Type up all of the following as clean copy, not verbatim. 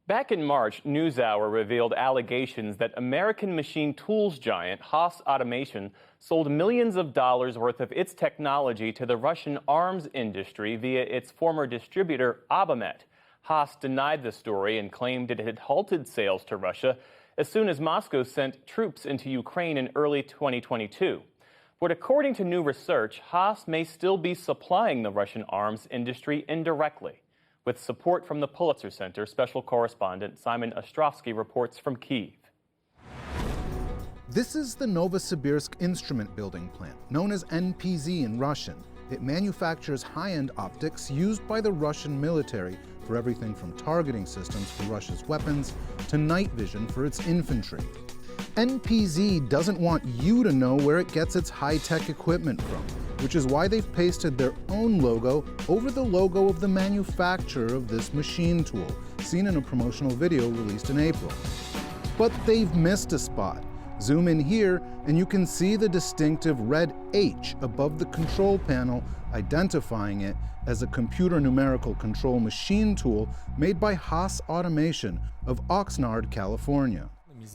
Back in March, NewsHour revealed allegations that American machine tools giant Haas Automation sold millions of dollars worth of its technology to the Russian arms industry via its former distributor Abamet. Haas denied the story and claimed it had halted sales to Russia as soon as Moscow sent troops into Ukraine in early 2022. But according to new research, Haas may still be supplying the Russian arms industry indirectly. With support from the Pulitzer Center, special correspondent Simon Ostrovsky reports from Kyiv. This is the Novosibirsk instrument building plant, known as NPZ in Russian. It manufactures high-end optics used by the Russian military for everything from targeting systems for Russia's weapons to night vision for its infantry. NPZ doesn't want you to know where it gets its high-tech equipment from, which is why they've pasted their own logo over the logo of the manufacturer of this machine tool, seen in a promotional video released in April. But they've missed a spot. Zoom in here and you can see the distinctive red H above the control panel, identifying it as a computer numerical control machine tool made by Haas Automation of Oxnard, California.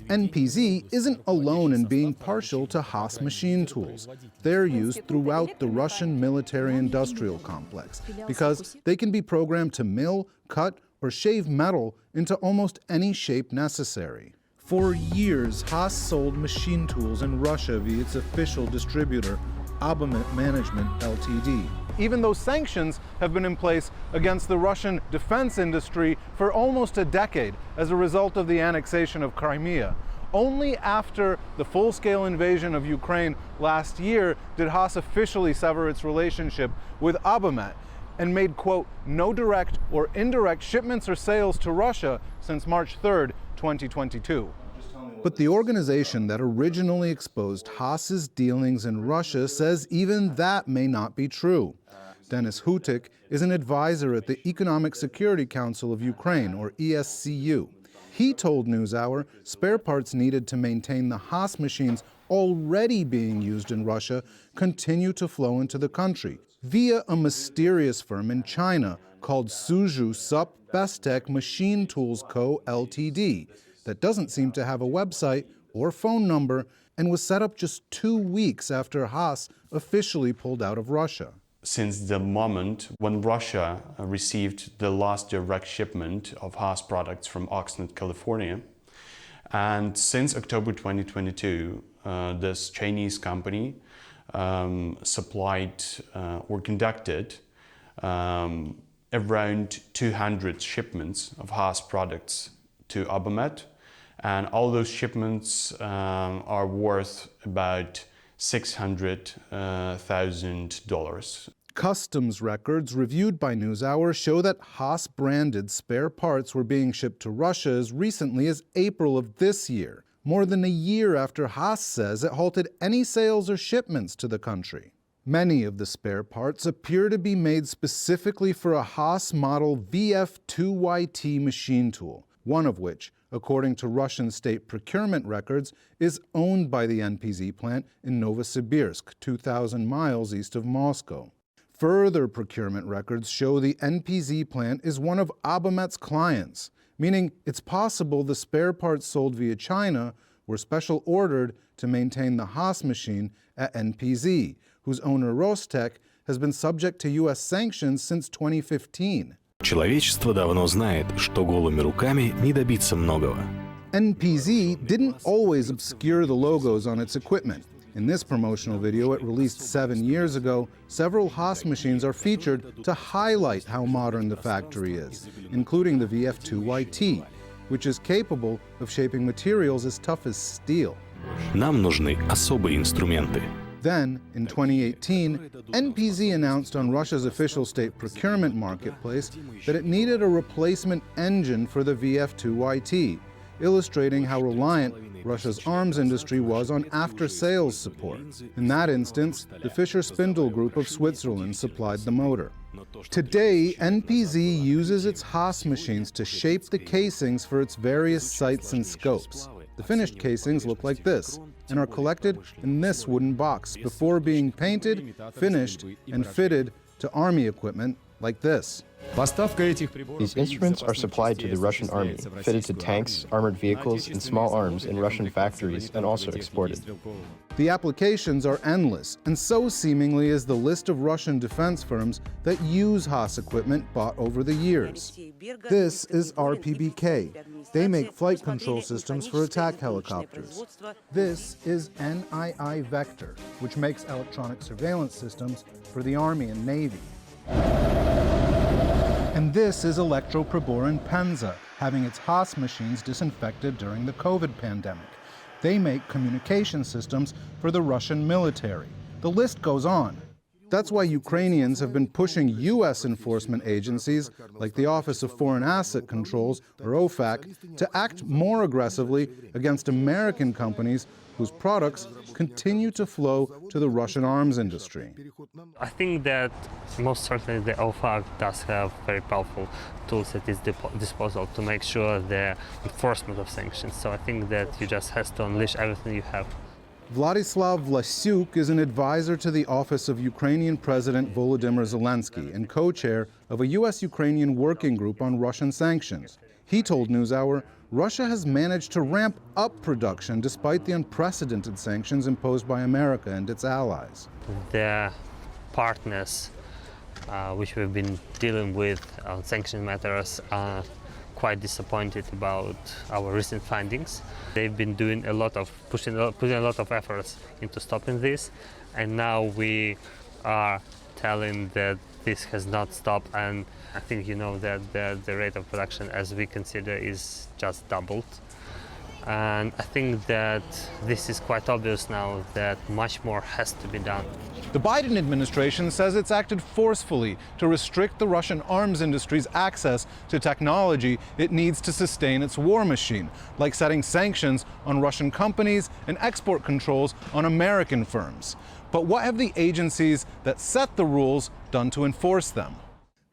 NPZ isn't alone in being partial to Haas machine tools. They're used throughout the Russian military-industrial complex because they can be programmed to mill, cut, or shave metal into almost any shape necessary. For years, Haas sold machine tools in Russia via its official distributor, Abamet Management Ltd. Even though sanctions have been in place against the Russian defense industry for almost a decade as a result of the annexation of Crimea. Only after the full-scale invasion of Ukraine last year did Haas officially sever its relationship with Abamet and made, quote, no direct or indirect shipments or sales to Russia since March 3rd, 2022. But the organization that originally exposed Haas's dealings in Russia says even that may not be true. Denis Hutik is an advisor at the Economic Security Council of Ukraine, or ESCU. He told NewsHour spare parts needed to maintain the Haas machines already being used in Russia continue to flow into the country via a mysterious firm in China called Suzhou Sup Bestech Machine Tools Co. Ltd. that doesn't seem to have a website or phone number and was set up just 2 weeks after Haas officially pulled out of Russia. Since the moment when Russia received the last direct shipment of Haas products from Oxnard, California, and since October 2022, this Chinese company supplied or conducted around 200 shipments of Haas products to Abamet, and all those shipments are worth about $600,000. Customs records reviewed by NewsHour show that Haas-branded spare parts were being shipped to Russia as recently as April of this year, more than a year after Haas says it halted any sales or shipments to the country. Many of the spare parts appear to be made specifically for a Haas model VF2YT machine tool, one of which, according to Russian state procurement records, is owned by the NPZ plant in Novosibirsk, 2,000 miles east of Moscow. Further procurement records show the NPZ plant is one of Abamet's clients, meaning it's possible the spare parts sold via China were special ordered to maintain the Haas machine at NPZ, whose owner Rostec has been subject to U.S. sanctions since 2015. Человечество давно знает, что голыми руками не добиться многого. NPZ didn't always obscure the logos on its equipment. In this promotional video it released 7 years ago, several Haas machines are featured to highlight how modern the factory is, including the VF2YT, which is capable of shaping materials as tough as steel. Нам нужны особые инструменты. Then, in 2018, NPZ announced on Russia's official state procurement marketplace that it needed a replacement engine for the VF2YT, illustrating how reliant Russia's arms industry was on after-sales support. In that instance, the Fischer-Spindle Group of Switzerland supplied the motor. Today, NPZ uses its Haas machines to shape the casings for its various sights and scopes. The finished casings look like this and are collected in this wooden box before being painted, finished, and fitted to Army equipment like this. These instruments are supplied to the Russian army, fitted to tanks, armored vehicles, and small arms in Russian factories and also exported. The applications are endless, and so seemingly is the list of Russian defense firms that use Haas equipment bought over the years. This is RPBK. They make flight control systems for attack helicopters. This is NII Vector, which makes electronic surveillance systems for the Army and Navy. And this is Elektropribor and Penza, having its Haas machines disinfected during the COVID pandemic. They make communication systems for the Russian military. The list goes on. That's why Ukrainians have been pushing U.S. enforcement agencies, like the Office of Foreign Asset Controls, or OFAC, to act more aggressively against American companies whose products continue to flow to the Russian arms industry. I think that most certainly the OFAC does have very powerful tools at its disposal to make sure the enforcement of sanctions. So I think that you just have to unleash everything you have. Vladislav Vlasyuk is an advisor to the office of Ukrainian President Volodymyr Zelensky and co-chair of a U.S.-Ukrainian working group on Russian sanctions. He told NewsHour Russia has managed to ramp up production despite the unprecedented sanctions imposed by America and its allies. The partners which we've been dealing with on sanction matters are quite disappointed about our recent findings. They've been doing putting a lot of efforts into stopping this, and now we are telling that this has not stopped, and I think you know that the rate of production, as we consider, is just doubled. And I think that this is quite obvious now that much more has to be done. The Biden administration says it's acted forcefully to restrict the Russian arms industry's access to technology it needs to sustain its war machine, like setting sanctions on Russian companies and export controls on American firms. But what have the agencies that set the rules done to enforce them?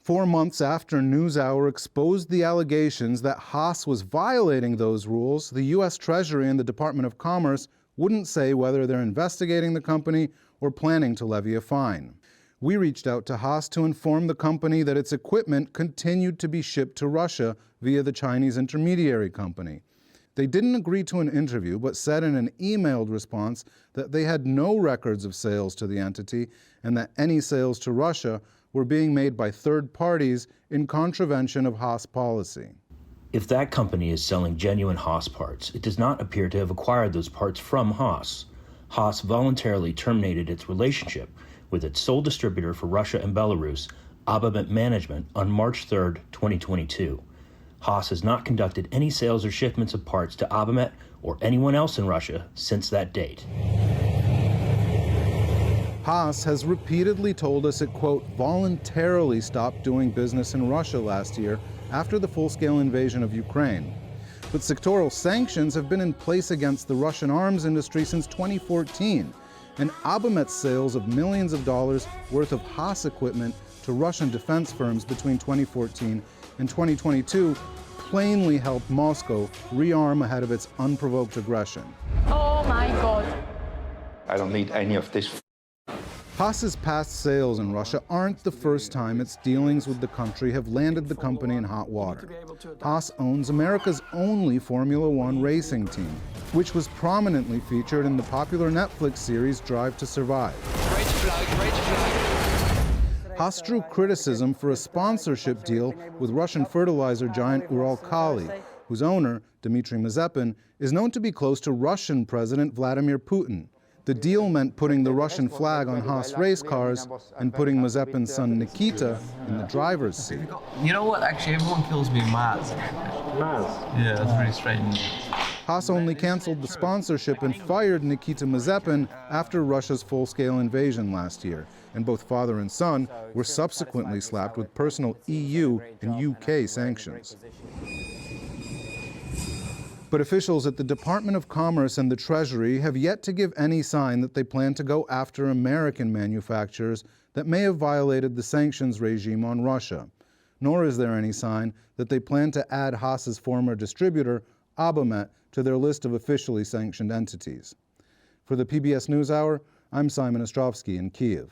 4 months after NewsHour exposed the allegations that Haas was violating those rules, the U.S. Treasury and the Department of Commerce wouldn't say whether they're investigating the company or planning to levy a fine. We reached out to Haas to inform the company that its equipment continued to be shipped to Russia via the Chinese intermediary company. They didn't agree to an interview, but said in an emailed response that they had no records of sales to the entity and that any sales to Russia were being made by third parties in contravention of Haas policy. If that company is selling genuine Haas parts, it does not appear to have acquired those parts from Haas. Haas voluntarily terminated its relationship with its sole distributor for Russia and Belarus, Abamet Management, on March 3, 2022. Haas has not conducted any sales or shipments of parts to Abamet or anyone else in Russia since that date. Haas has repeatedly told us it, quote, voluntarily stopped doing business in Russia last year after the full-scale invasion of Ukraine. But sectoral sanctions have been in place against the Russian arms industry since 2014, and Abamet's sales of millions of dollars worth of Haas equipment to Russian defense firms between 2014 and 2022 plainly helped Moscow rearm ahead of its unprovoked aggression. Oh my God. I don't need any of this. Haas's past sales in Russia aren't the first time its dealings with the country have landed the company in hot water. Haas owns America's only Formula One racing team, which was prominently featured in the popular Netflix series Drive to Survive. Haas drew criticism for a sponsorship deal with Russian fertilizer giant Uralkali, whose owner, Dmitry Mazepin, is known to be close to Russian President Vladimir Putin. The deal meant putting the Russian flag on Haas race cars and putting Mazepin's son Nikita in the driver's seat. You know what? Actually, everyone kills me Maz. Yeah, that's pretty strange. Haas only canceled the sponsorship and fired Nikita Mazepin after Russia's full-scale invasion last year, and both father and son were subsequently slapped with personal EU and UK sanctions. But officials at the Department of Commerce and the Treasury have yet to give any sign that they plan to go after American manufacturers that may have violated the sanctions regime on Russia. Nor is there any sign that they plan to add Haas's former distributor, Abamet, to their list of officially sanctioned entities. For the PBS NewsHour, I'm Simon Ostrovsky in Kyiv.